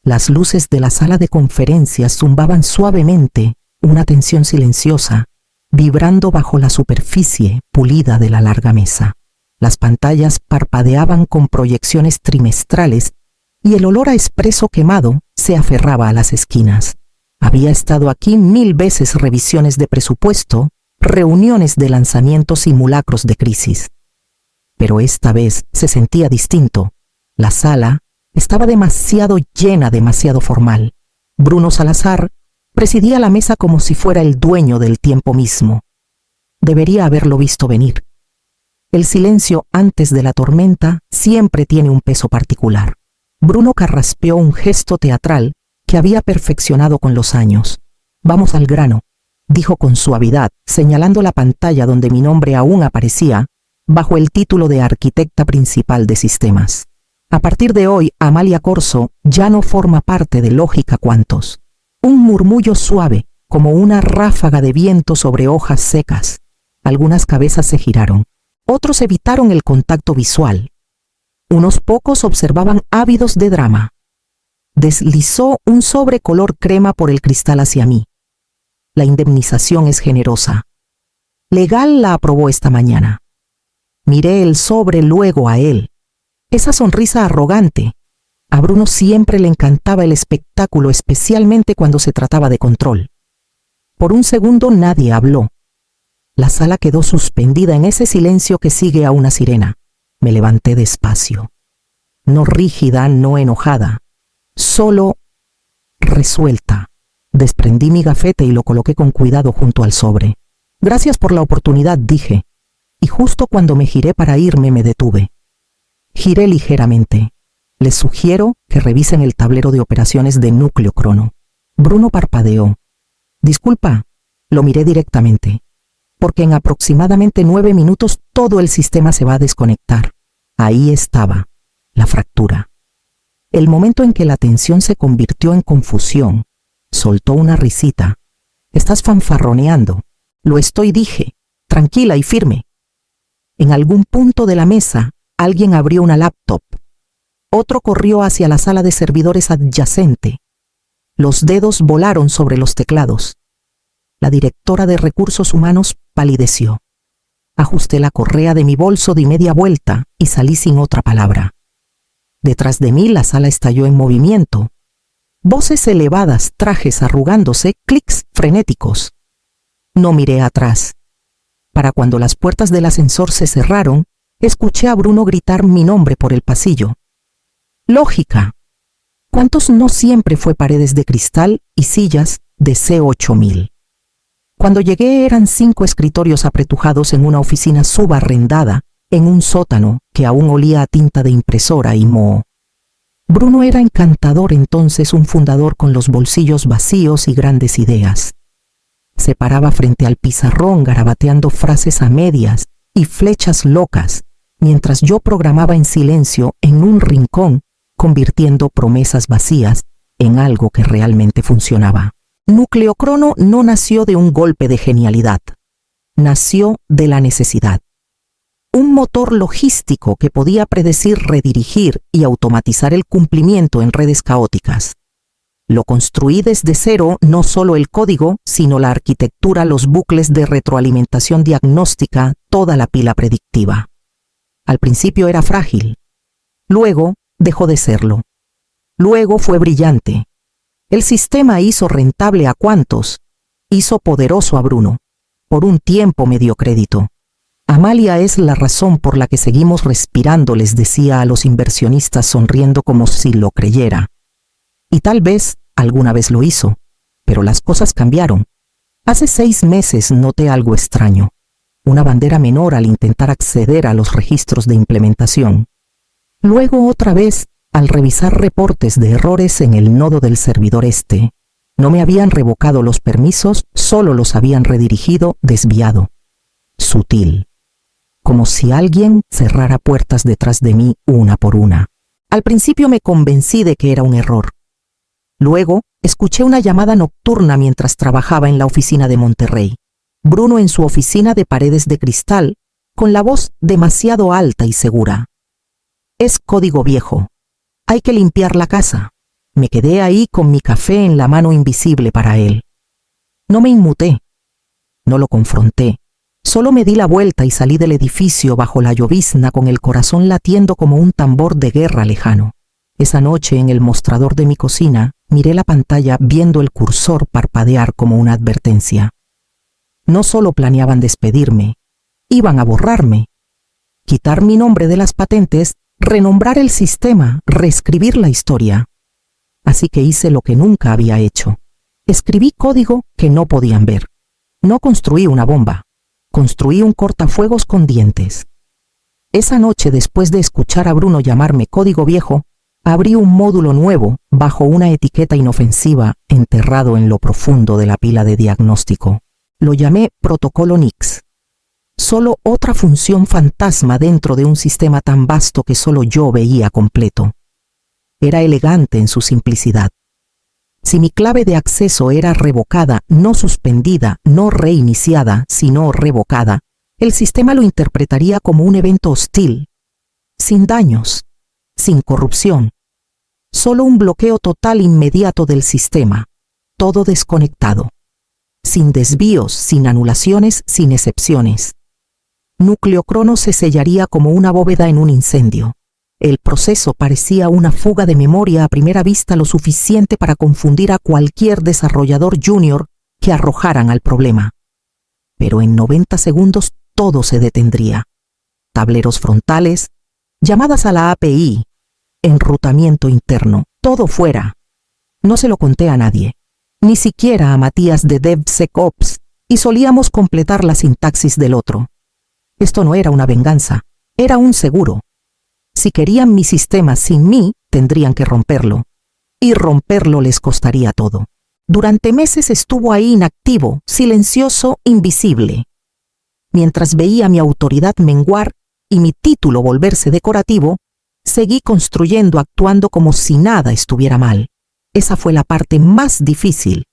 Las luces de la sala de conferencias zumbaban suavemente, una tensión silenciosa, vibrando bajo la superficie pulida de la larga mesa. Las pantallas parpadeaban con proyecciones trimestrales y el olor a espresso quemado se aferraba a las esquinas. Había estado aquí 1000 veces revisiones de presupuesto, reuniones de lanzamiento, simulacros de crisis. Pero esta vez se sentía distinto. La sala estaba demasiado llena, demasiado formal. Bruno Salazar presidía la mesa como si fuera el dueño del tiempo mismo. Debería haberlo visto venir. El silencio antes de la tormenta siempre tiene un peso particular. Bruno carraspeó un gesto teatral que había perfeccionado con los años. «Vamos al grano», dijo con suavidad, señalando la pantalla donde mi nombre aún aparecía, bajo el título de arquitecta principal de sistemas. A partir de hoy, Amalia Corso ya no forma parte de Lógica Cuantos. Un murmullo suave, como una ráfaga de viento sobre hojas secas. Algunas cabezas se giraron. Otros evitaron el contacto visual. Unos pocos observaban ávidos de drama. Deslizó un sobre color crema por el cristal hacia mí. La indemnización es generosa. Legal la aprobó esta mañana. Miré el sobre luego a él. Esa sonrisa arrogante. A Bruno siempre le encantaba el espectáculo, especialmente cuando se trataba de control. Por un segundo nadie habló. La sala quedó suspendida en ese silencio que sigue a una sirena. Me levanté despacio. No rígida, no enojada. Solo resuelta. Desprendí mi gafete y lo coloqué con cuidado junto al sobre. «Gracias por la oportunidad», dije. Y justo cuando me giré para irme me detuve. Giré ligeramente. Les sugiero que revisen el tablero de operaciones de Núcleo Crono. Bruno parpadeó. «Disculpa», lo miré directamente. «Porque en aproximadamente 9 minutos todo el sistema se va a desconectar». Ahí estaba, la fractura. El momento en que la tensión se convirtió en confusión, soltó una risita. «Estás fanfarroneando». «Lo estoy», dije, tranquila y firme. En algún punto de la mesa, alguien abrió una laptop. Otro corrió hacia la sala de servidores adyacente. Los dedos volaron sobre los teclados. La directora de Recursos Humanos palideció. Ajusté la correa de mi bolso, di media vuelta y salí sin otra palabra. Detrás de mí la sala estalló en movimiento. Voces elevadas, trajes arrugándose, clics frenéticos. No miré atrás. Para cuando las puertas del ascensor se cerraron, escuché a Bruno gritar mi nombre por el pasillo. «Lógica». ¿Cuántos no siempre fue paredes de cristal y sillas de C8000? Cuando llegué eran 5 escritorios apretujados en una oficina subarrendada en un sótano que aún olía a tinta de impresora y moho. Bruno era encantador entonces, un fundador con los bolsillos vacíos y grandes ideas. Se paraba frente al pizarrón garabateando frases a medias y flechas locas, mientras yo programaba en silencio en un rincón, convirtiendo promesas vacías en algo que realmente funcionaba. Núcleo Crono no nació de un golpe de genialidad. Nació de la necesidad. Un motor logístico que podía predecir, redirigir y automatizar el cumplimiento en redes caóticas. Lo construí desde cero, no solo el código, sino la arquitectura, los bucles de retroalimentación diagnóstica, toda la pila predictiva. Al principio era frágil. Luego dejó de serlo. Luego fue brillante. El sistema hizo rentable a Cuantos, hizo poderoso a Bruno. Por un tiempo me dio crédito. Amalia es la razón por la que seguimos respirando, les decía a los inversionistas sonriendo como si lo creyera. Y tal vez alguna vez lo hizo, pero las cosas cambiaron. Hace 6 meses noté algo extraño, una bandera menor al intentar acceder a los registros de implementación. Luego otra vez, al revisar reportes de errores en el nodo del servidor este, no me habían revocado los permisos, solo los habían redirigido, desviado. Sutil. Como si alguien cerrara puertas detrás de mí una por una. Al principio me convencí de que era un error. Luego, escuché una llamada nocturna mientras trabajaba en la oficina de Monterrey. Bruno en su oficina de paredes de cristal, con la voz demasiado alta y segura. «Es código viejo. Hay que limpiar la casa». Me quedé ahí con mi café en la mano invisible para él. No me inmuté, no lo confronté. Solo me di la vuelta y salí del edificio bajo la llovizna con el corazón latiendo como un tambor de guerra lejano. Esa noche en el mostrador de mi cocina miré la pantalla viendo el cursor parpadear como una advertencia. No solo planeaban despedirme, iban a borrarme, quitar mi nombre de las patentes, renombrar el sistema, reescribir la historia. Así que hice lo que nunca había hecho. Escribí código que no podían ver. No construí una bomba. Construí un cortafuegos con dientes. Esa noche, después de escuchar a Bruno llamarme código viejo, abrí un módulo nuevo bajo una etiqueta inofensiva enterrado en lo profundo de la pila de diagnóstico. Lo llamé protocolo Nix. Solo otra función fantasma dentro de un sistema tan vasto que solo yo veía completo. Era elegante en su simplicidad. Si mi clave de acceso era revocada, no suspendida, no reiniciada, sino revocada, el sistema lo interpretaría como un evento hostil, sin daños, sin corrupción, solo un bloqueo total inmediato del sistema, todo desconectado, sin desvíos, sin anulaciones, sin excepciones. Núcleo Crono se sellaría como una bóveda en un incendio. El proceso parecía una fuga de memoria a primera vista lo suficiente para confundir a cualquier desarrollador junior que arrojaran al problema. Pero en 90 segundos todo se detendría. Tableros frontales, llamadas a la API, enrutamiento interno, todo fuera. No se lo conté a nadie, ni siquiera a Matías de DevSecOps, y solíamos completar la sintaxis del otro. Esto no era una venganza, era un seguro. Si querían mi sistema sin mí, tendrían que romperlo. Y romperlo les costaría todo. Durante meses estuvo ahí inactivo, silencioso, invisible. Mientras veía mi autoridad menguar y mi título volverse decorativo, seguí construyendo actuando como si nada estuviera mal. Esa fue la parte más difícil.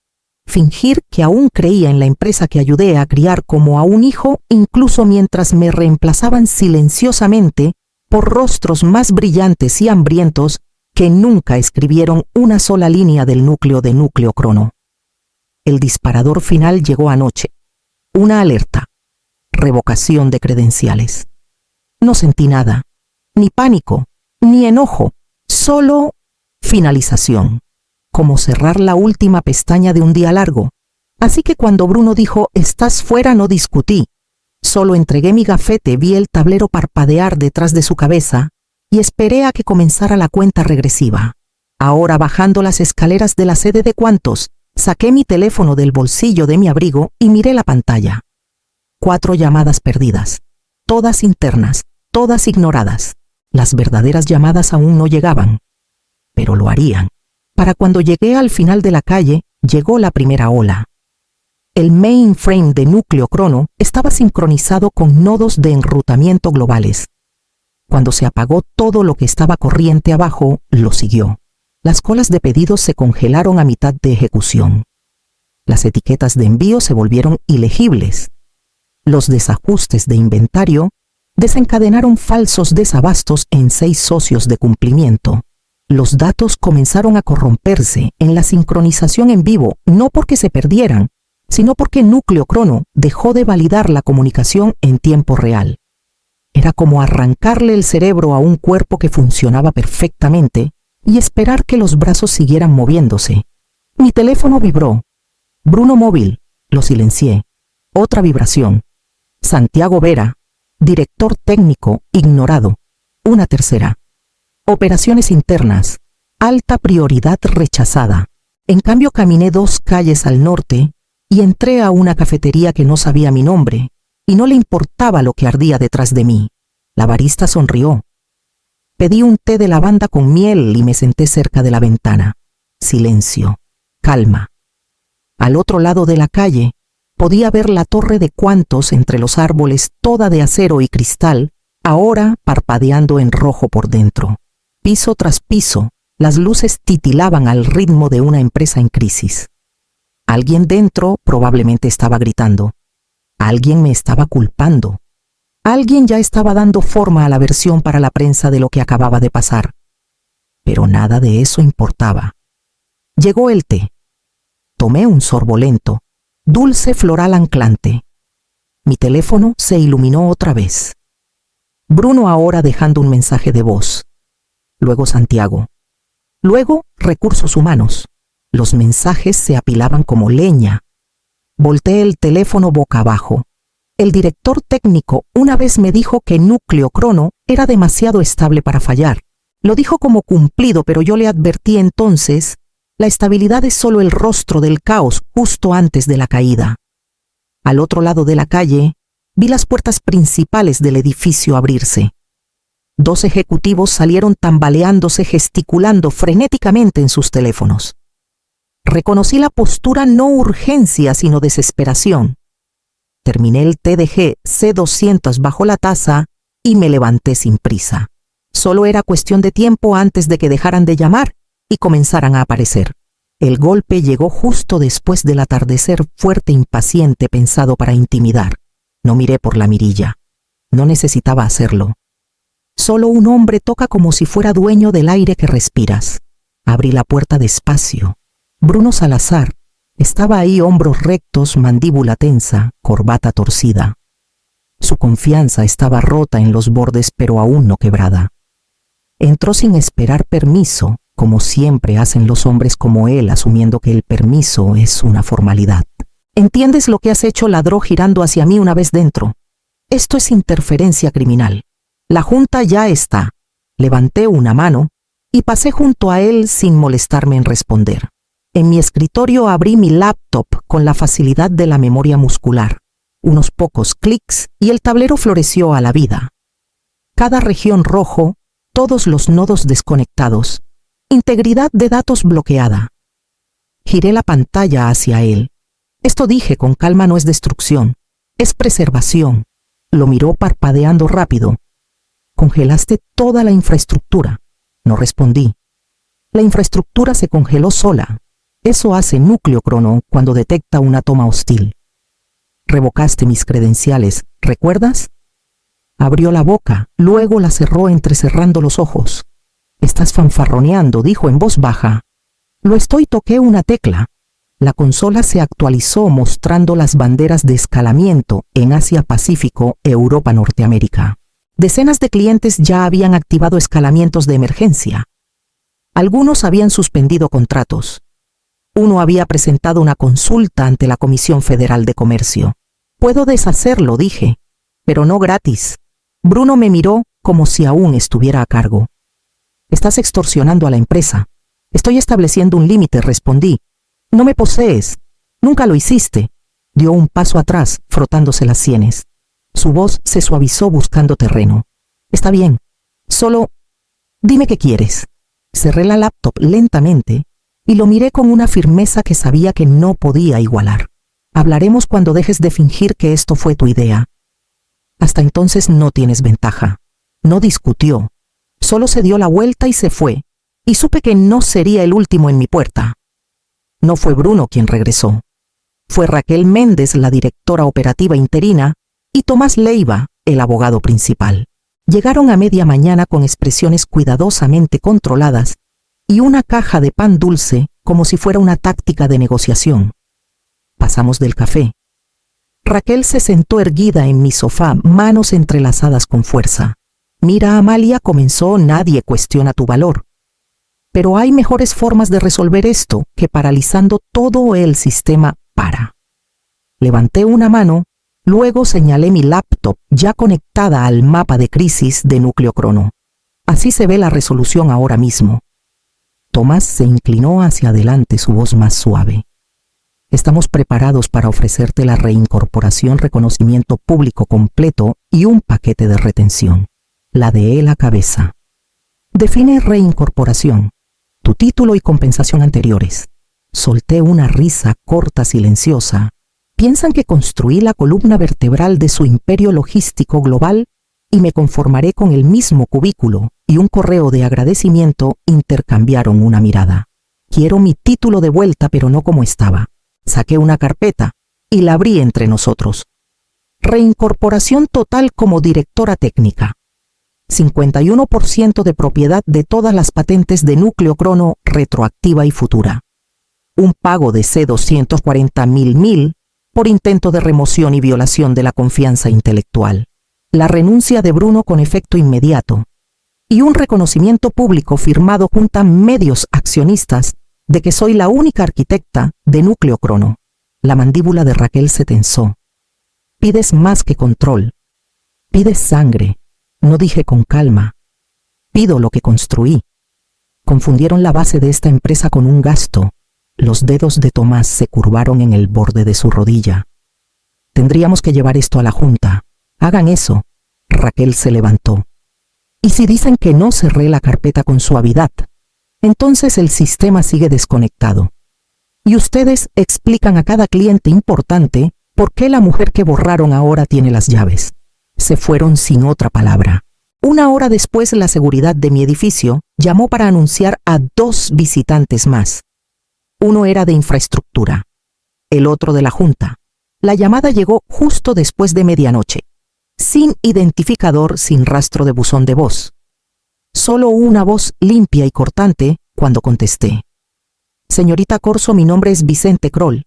Fingir que aún creía en la empresa que ayudé a criar como a un hijo, incluso mientras me reemplazaban silenciosamente por rostros más brillantes y hambrientos que nunca escribieron una sola línea del núcleo de Núcleo Crono. El disparador final llegó anoche. Una alerta. Revocación de credenciales. No sentí nada, ni pánico, ni enojo, solo finalización, como cerrar la última pestaña de un día largo. Así que cuando Bruno dijo, "Estás fuera", no discutí. Solo entregué mi gafete, vi el tablero parpadear detrás de su cabeza y esperé a que comenzara la cuenta regresiva. Ahora, bajando las escaleras de la sede de Cuantos, saqué mi teléfono del bolsillo de mi abrigo y miré la pantalla. 4 llamadas perdidas, todas internas, todas ignoradas. Las verdaderas llamadas aún no llegaban, pero lo harían. Para cuando llegué al final de la calle, llegó la primera ola. El mainframe de Núcleo Crono estaba sincronizado con nodos de enrutamiento globales. Cuando se apagó todo lo que estaba corriente abajo, lo siguió. Las colas de pedidos se congelaron a mitad de ejecución. Las etiquetas de envío se volvieron ilegibles. Los desajustes de inventario desencadenaron falsos desabastos en 6 socios de cumplimiento. Los datos comenzaron a corromperse en la sincronización en vivo, no porque se perdieran, sino porque Núcleo Crono dejó de validar la comunicación en tiempo real. Era como arrancarle el cerebro a un cuerpo que funcionaba perfectamente y esperar que los brazos siguieran moviéndose. Mi teléfono vibró. Bruno móvil, lo silencié. Otra vibración. Santiago Vera, director técnico, ignorado. Una tercera. Operaciones internas. Alta prioridad rechazada. En cambio caminé 2 calles al norte y entré a una cafetería que no sabía mi nombre y no le importaba lo que ardía detrás de mí. La barista sonrió. Pedí un té de lavanda con miel y me senté cerca de la ventana. Silencio, calma. Al otro lado de la calle podía ver la torre de Cuantos entre los árboles, toda de acero y cristal, ahora parpadeando en rojo por dentro. Piso tras piso, las luces titilaban al ritmo de una empresa en crisis. Alguien dentro probablemente estaba gritando. Alguien me estaba culpando. Alguien ya estaba dando forma a la versión para la prensa de lo que acababa de pasar. Pero nada de eso importaba. Llegó el té. Tomé un sorbo lento, dulce floral anclante. Mi teléfono se iluminó otra vez. Bruno ahora dejando un mensaje de voz. Luego Santiago. Luego recursos humanos. Los mensajes se apilaban como leña. Volteé el teléfono boca abajo. El director técnico una vez me dijo que Núcleo Crono era demasiado estable para fallar. Lo dijo como cumplido, pero yo le advertí entonces, la estabilidad es solo el rostro del caos justo antes de la caída. Al otro lado de la calle, vi las puertas principales del edificio abrirse. 2 ejecutivos salieron tambaleándose, gesticulando frenéticamente en sus teléfonos. Reconocí la postura no urgencia, sino desesperación. Terminé el TDG C200 bajo la taza y me levanté sin prisa. Solo era cuestión de tiempo antes de que dejaran de llamar y comenzaran a aparecer. El golpe llegó justo después del atardecer fuerte e impaciente pensado para intimidar. No miré por la mirilla. No necesitaba hacerlo. Solo un hombre toca como si fuera dueño del aire que respiras. Abrí la puerta despacio. Bruno Salazar estaba ahí, hombros rectos, mandíbula tensa, corbata torcida. Su confianza estaba rota en los bordes, pero aún no quebrada. Entró sin esperar permiso, como siempre hacen los hombres como él, asumiendo que el permiso es una formalidad. ¿Entiendes lo que has hecho?, ladró girando hacia mí una vez dentro. Esto es interferencia criminal. La junta ya está. Levanté una mano y pasé junto a él sin molestarme en responder. En mi escritorio abrí mi laptop con la facilidad de la memoria muscular. Unos pocos clics y el tablero floreció a la vida. Cada región rojo, todos los nodos desconectados, integridad de datos bloqueada. Giré la pantalla hacia él. Esto, dije con calma, no es destrucción, es preservación. Lo miró parpadeando rápido. Congelaste toda la infraestructura. No respondí. La infraestructura se congeló sola. Eso hace Núcleo Crono cuando detecta una toma hostil. Revocaste mis credenciales, ¿recuerdas? Abrió la boca, luego la cerró entrecerrando los ojos. Estás fanfarroneando, dijo en voz baja. Lo estoy, toqué una tecla. La consola se actualizó mostrando las banderas de escalamiento en Asia-Pacífico, Europa-Norteamérica. Decenas de clientes ya habían activado escalamientos de emergencia. Algunos habían suspendido contratos. Uno había presentado una consulta ante la Comisión Federal de Comercio. Puedo deshacerlo, dije, pero no gratis. Bruno me miró como si aún estuviera a cargo. Estás extorsionando a la empresa. Estoy estableciendo un límite, respondí. No me posees. Nunca lo hiciste. Dio un paso atrás, frotándose las sienes. Su voz se suavizó buscando terreno. Está bien. Solo dime qué quieres. Cerré la laptop lentamente y lo miré con una firmeza que sabía que no podía igualar. Hablaremos cuando dejes de fingir que esto fue tu idea. Hasta entonces no tienes ventaja. No discutió. Solo se dio la vuelta y se fue, y supe que no sería el último en mi puerta. No fue Bruno quien regresó. Fue Raquel Méndez, la directora operativa interina, y Tomás Leiva, el abogado principal. Llegaron a media mañana con expresiones cuidadosamente controladas y una caja de pan dulce como si fuera una táctica de negociación. Pasamos del café. Raquel se sentó erguida en mi sofá, manos entrelazadas con fuerza. Mira, Amalia, comenzó, nadie cuestiona tu valor. Pero hay mejores formas de resolver esto que paralizando todo el sistema para. Levanté una mano, luego señalé mi laptop ya conectada al mapa de crisis de Núcleo Crono. Así se ve la resolución ahora mismo. Tomás se inclinó hacia adelante, su voz más suave. Estamos preparados para ofrecerte la reincorporación, reconocimiento público completo y un paquete de retención. Ladeé la cabeza. Define reincorporación. Tu título y compensación anteriores. Solté una risa corta, silenciosa. Piensan que construí la columna vertebral de su imperio logístico global y me conformaré con el mismo cubículo y un correo de agradecimiento. Intercambiaron una mirada. Quiero mi título de vuelta, pero no como estaba. Saqué una carpeta y la abrí entre nosotros. Reincorporación total como directora técnica. 51% de propiedad de todas las patentes de Núcleo Crono, retroactiva y futura. un pago de C$240.000 por intento de remoción y violación de la confianza intelectual, la renuncia de Bruno con efecto inmediato y un reconocimiento público firmado junto a medios accionistas de que soy la única arquitecta de Núcleo Crono. La mandíbula de Raquel se tensó. Pides más que control. Pides sangre. No dije con calma. Pido lo que construí. Confundieron la base de esta empresa con un gasto. Los dedos de Tomás se curvaron en el borde de su rodilla. Tendríamos que llevar esto a la junta. Hagan eso. Raquel se levantó. ¿Y si dicen que no cerré la carpeta con suavidad? Entonces el sistema sigue desconectado. Y ustedes explican a cada cliente importante por qué la mujer que borraron ahora tiene las llaves. Se fueron sin otra palabra. 1 hora después, la seguridad de mi edificio llamó para anunciar a 2 visitantes más. Uno era de infraestructura, el otro de la junta. La llamada llegó justo después de medianoche, sin identificador, sin rastro de buzón de voz. Solo una voz limpia y cortante cuando contesté. Señorita Corso, mi nombre es Vicente Kroll.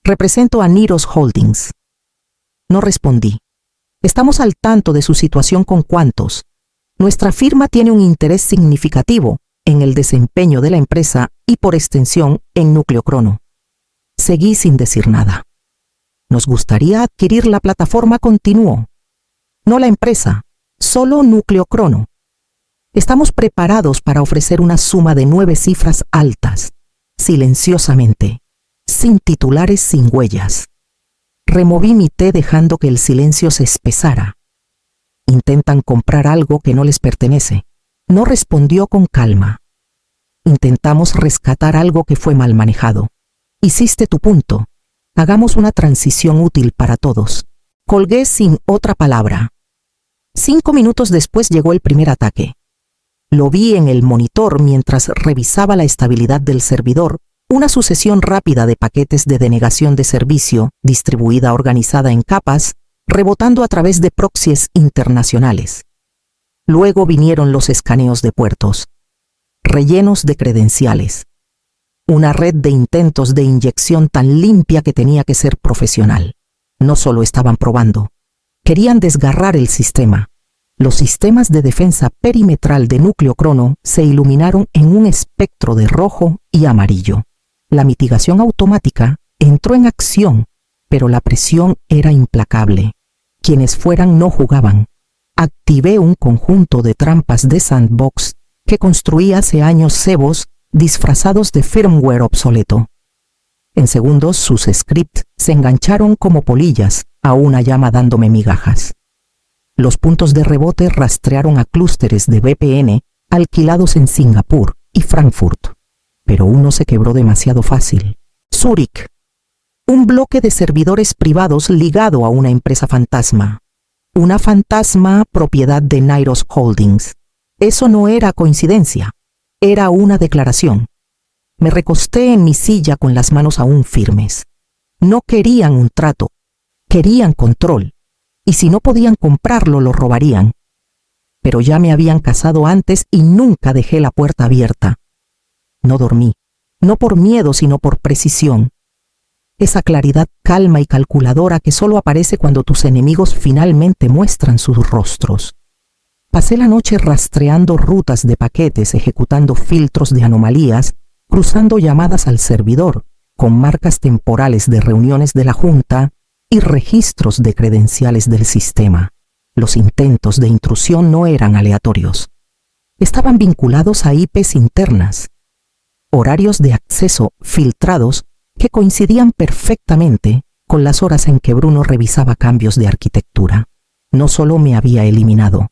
Represento a Niros Holdings. No respondí. Estamos al tanto de su situación con Quantos. Nuestra firma tiene un interés significativo en el desempeño de la empresa y por extensión en Núcleo Crono. Seguí sin decir nada. Nos gustaría adquirir la plataforma, continuó. No la empresa, solo Núcleo Crono. Estamos preparados para ofrecer una suma de 9 cifras altas, silenciosamente, sin titulares, sin huellas. Removí mi té dejando que el silencio se espesara. Intentan comprar algo que no les pertenece. No respondió con calma. Intentamos rescatar algo que fue mal manejado. Hiciste tu punto. Hagamos una transición útil para todos. Colgué sin otra palabra. 5 minutos después llegó el primer ataque. Lo vi en el monitor mientras revisaba la estabilidad del servidor, una sucesión rápida de paquetes de denegación de servicio, distribuida organizada en capas, rebotando a través de proxies internacionales. Luego vinieron los escaneos de puertos, rellenos de credenciales. Una red de intentos de inyección tan limpia que tenía que ser profesional. No solo estaban probando, querían desgarrar el sistema. Los sistemas de defensa perimetral de Núcleo Crono se iluminaron en un espectro de rojo y amarillo. La mitigación automática entró en acción, pero la presión era implacable. Quienes fueran no jugaban. Activé un conjunto de trampas de sandbox que construí hace años cebos disfrazados de firmware obsoleto. En segundos sus scripts se engancharon como polillas a una llama dándome migajas. Los puntos de rebote rastrearon a clústeres de VPN alquilados en Singapur y Frankfurt, pero uno se quebró demasiado fácil. Zúrich, un bloque de servidores privados ligado a una empresa fantasma. Una fantasma propiedad de Niros Holdings. Eso no era coincidencia, era una declaración. Me recosté en mi silla con las manos aún firmes. No querían un trato, querían control, y si no podían comprarlo, lo robarían. Pero ya me habían casado antes y nunca dejé la puerta abierta. No dormí, no por miedo, sino por precisión. Esa claridad calma y calculadora que solo aparece cuando tus enemigos finalmente muestran sus rostros. Pasé la noche rastreando rutas de paquetes, ejecutando filtros de anomalías, cruzando llamadas al servidor, con marcas temporales de reuniones de la Junta y registros de credenciales del sistema. Los intentos de intrusión no eran aleatorios. Estaban vinculados a IPs internas, horarios de acceso filtrados que coincidían perfectamente con las horas en que Bruno revisaba cambios de arquitectura. No solo me había eliminado,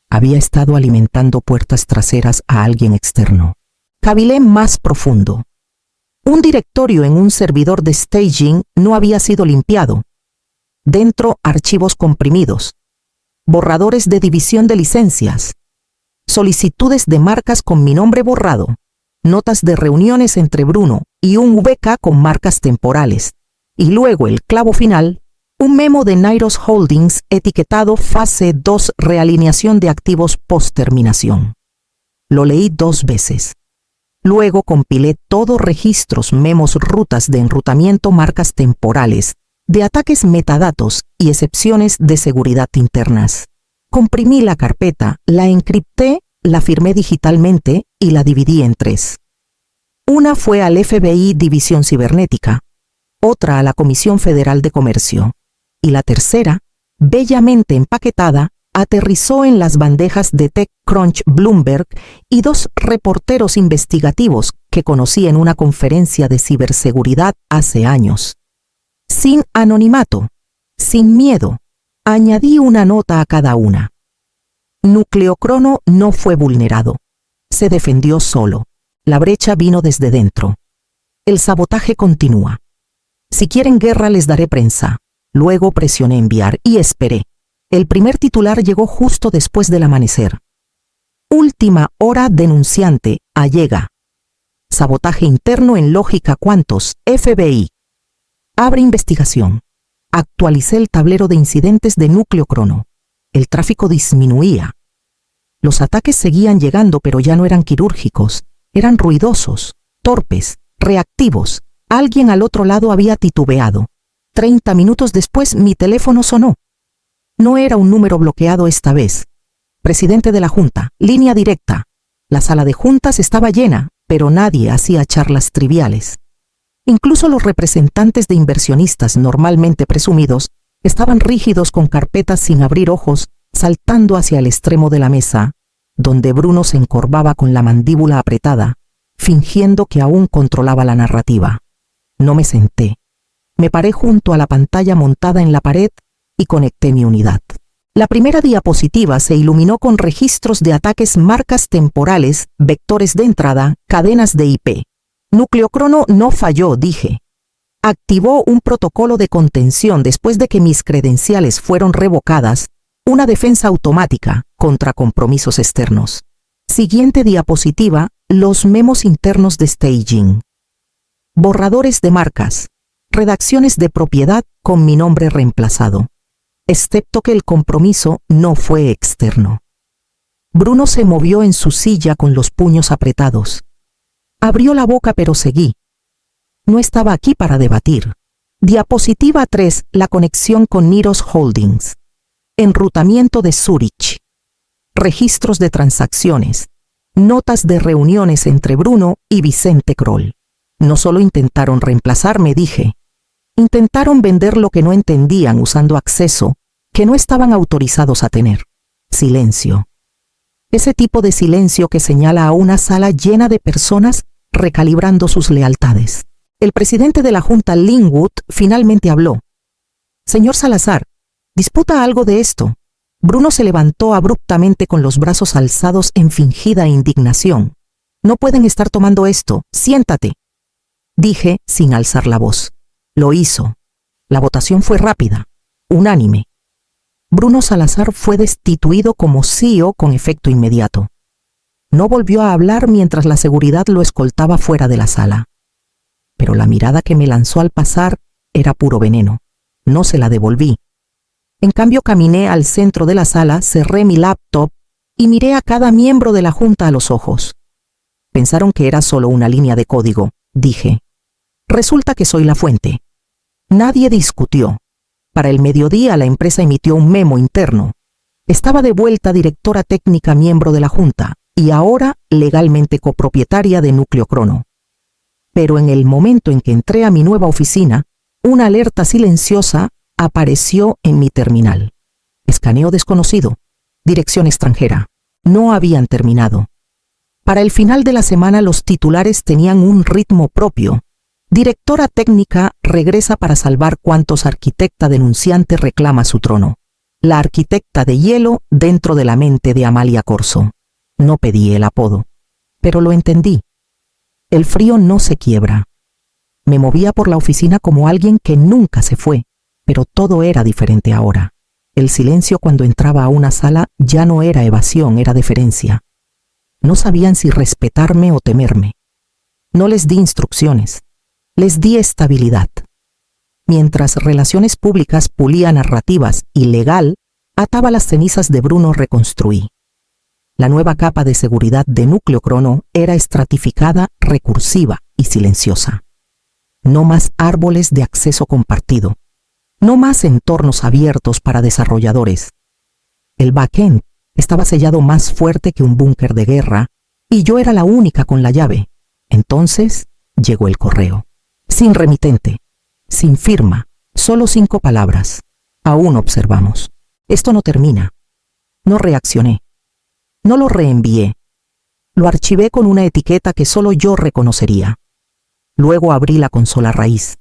había estado alimentando puertas traseras a alguien externo. Cavilé más profundo. Un directorio en un servidor de staging no había sido limpiado. Dentro, archivos comprimidos, borradores de división de licencias, solicitudes de marcas con mi nombre borrado, notas de reuniones entre Bruno y un VK con marcas temporales, y luego el clavo final, un memo de Niros Holdings etiquetado Fase 2 Realineación de activos post terminación. Lo leí 2 veces. Luego compilé todo: registros, memos, rutas de enrutamiento, marcas temporales, de ataques, metadatos y excepciones de seguridad internas. Comprimí la carpeta, la encripté, la firmé digitalmente y la dividí en 3. Una fue al FBI División Cibernética, otra a la Comisión Federal de Comercio, y la tercera, bellamente empaquetada, aterrizó en las bandejas de TechCrunch, Bloomberg y 2 reporteros investigativos que conocí en una conferencia de ciberseguridad hace años. Sin anonimato, sin miedo, añadí una nota a cada una. Nucleocrono no fue vulnerado. Se defendió solo. La brecha vino desde dentro. El sabotaje continúa. Si quieren guerra les daré prensa. Luego presioné enviar y esperé. El primer titular llegó justo después del amanecer. Última hora: denunciante allega. Sabotaje interno en Lógica Cuantos, FBI. Abre investigación. Actualicé el tablero de incidentes de Nucleocrono. El tráfico disminuía. Los ataques seguían llegando, pero ya no eran quirúrgicos. Eran ruidosos, torpes, reactivos. Alguien al otro lado había titubeado. 30 minutos después mi teléfono sonó. No era un número bloqueado esta vez. Presidente de la Junta, línea directa. La sala de juntas estaba llena, pero nadie hacía charlas triviales. Incluso los representantes de inversionistas normalmente presumidos estaban rígidos con carpetas sin abrir ojos, saltando hacia el extremo de la mesa, donde Bruno se encorvaba con la mandíbula apretada, fingiendo que aún controlaba la narrativa. No me senté. Me paré junto a la pantalla montada en la pared y conecté mi unidad. La primera diapositiva se iluminó con registros de ataques, marcas temporales, vectores de entrada, cadenas de IP. Nucleocrono no falló, dije. Activó un protocolo de contención después de que mis credenciales fueron revocadas, una defensa automática contra compromisos externos. Siguiente diapositiva: los memos internos de staging. Borradores de marcas, redacciones de propiedad con mi nombre reemplazado, excepto que el compromiso no fue externo. Bruno se movió en su silla con los puños apretados. Abrió la boca, pero seguí. No estaba aquí para debatir. Diapositiva 3: la conexión con Niros Holdings. Enrutamiento de Zurich. Registros de transacciones. Notas de reuniones entre Bruno y Vicente Kroll. No solo intentaron reemplazarme, dije. Intentaron vender lo que no entendían usando acceso que no estaban autorizados a tener. Silencio. Ese tipo de silencio que señala a una sala llena de personas recalibrando sus lealtades. El presidente de la Junta, Linwood, finalmente habló. Señor Salazar, ¿disputa algo de esto? Bruno se levantó abruptamente con los brazos alzados en fingida indignación. No pueden estar tomando esto. Siéntate. Dije sin alzar la voz. Lo hizo. La votación fue rápida, unánime. Bruno Salazar fue destituido como CEO con efecto inmediato. No volvió a hablar mientras la seguridad lo escoltaba fuera de la sala. Pero la mirada que me lanzó al pasar era puro veneno. No se la devolví. En cambio, caminé al centro de la sala, cerré mi laptop y miré a cada miembro de la Junta a los ojos. Pensaron que era solo una línea de código, dije. Resulta que soy la fuente. Nadie discutió. Para el mediodía la empresa emitió un memo interno. Estaba de vuelta directora técnica, miembro de la Junta, y ahora legalmente copropietaria de Nucleocrono. Pero en el momento en que entré a mi nueva oficina, una alerta silenciosa apareció en mi terminal. Escaneo desconocido. Dirección extranjera. No habían terminado. Para el final de la semana los titulares tenían un ritmo propio. Directora técnica regresa para salvar cuantos arquitecta denunciante reclama su trono. La arquitecta de hielo dentro de la mente de Amalia Corso. No pedí el apodo, pero lo entendí. El frío no se quiebra. Me movía por la oficina como alguien que nunca se fue, pero todo era diferente ahora. El silencio cuando entraba a una sala ya no era evasión, era deferencia. No sabían si respetarme o temerme. No les di instrucciones. Les di estabilidad. Mientras relaciones públicas pulía narrativas y legal, ataba las cenizas de Bruno, reconstruí. La nueva capa de seguridad de Núcleo Crono era estratificada, recursiva y silenciosa. No más árboles de acceso compartido. No más entornos abiertos para desarrolladores. El backend estaba sellado más fuerte que un búnker de guerra y yo era la única con la llave. Entonces llegó el correo. Sin remitente, sin firma, solo 5 palabras. Aún observamos. Esto no termina. No reaccioné. No lo reenvié. Lo archivé con una etiqueta que solo yo reconocería. Luego abrí la consola raíz.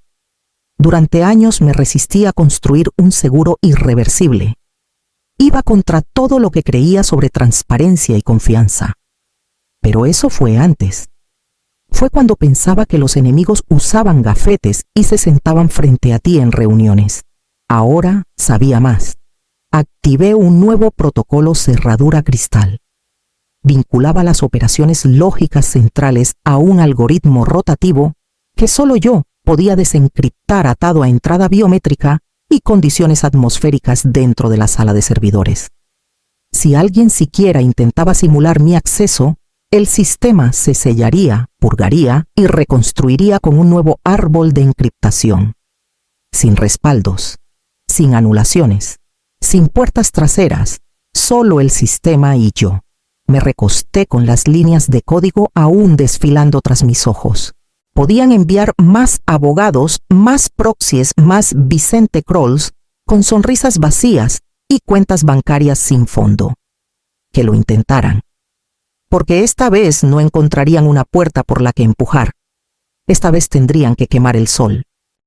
Durante años me resistí a construir un seguro irreversible. Iba contra todo lo que creía sobre transparencia y confianza. Pero eso fue antes. Fue cuando pensaba que los enemigos usaban gafetes y se sentaban frente a ti en reuniones. Ahora sabía más. Activé un nuevo protocolo cerradura cristal. Vinculaba las operaciones lógicas centrales a un algoritmo rotativo que solo yo podía desencriptar atado a entrada biométrica y condiciones atmosféricas dentro de la sala de servidores. Si alguien siquiera intentaba simular mi acceso, el sistema se sellaría, purgaría y reconstruiría con un nuevo árbol de encriptación. Sin respaldos, sin anulaciones, sin puertas traseras, solo el sistema y yo. Me recosté con las líneas de código aún desfilando tras mis ojos. Podían enviar más abogados, más proxies, más Vicente Crolls, con sonrisas vacías y cuentas bancarias sin fondo. Que lo intentaran. Porque esta vez no encontrarían una puerta por la que empujar. Esta vez tendrían que quemar el sol.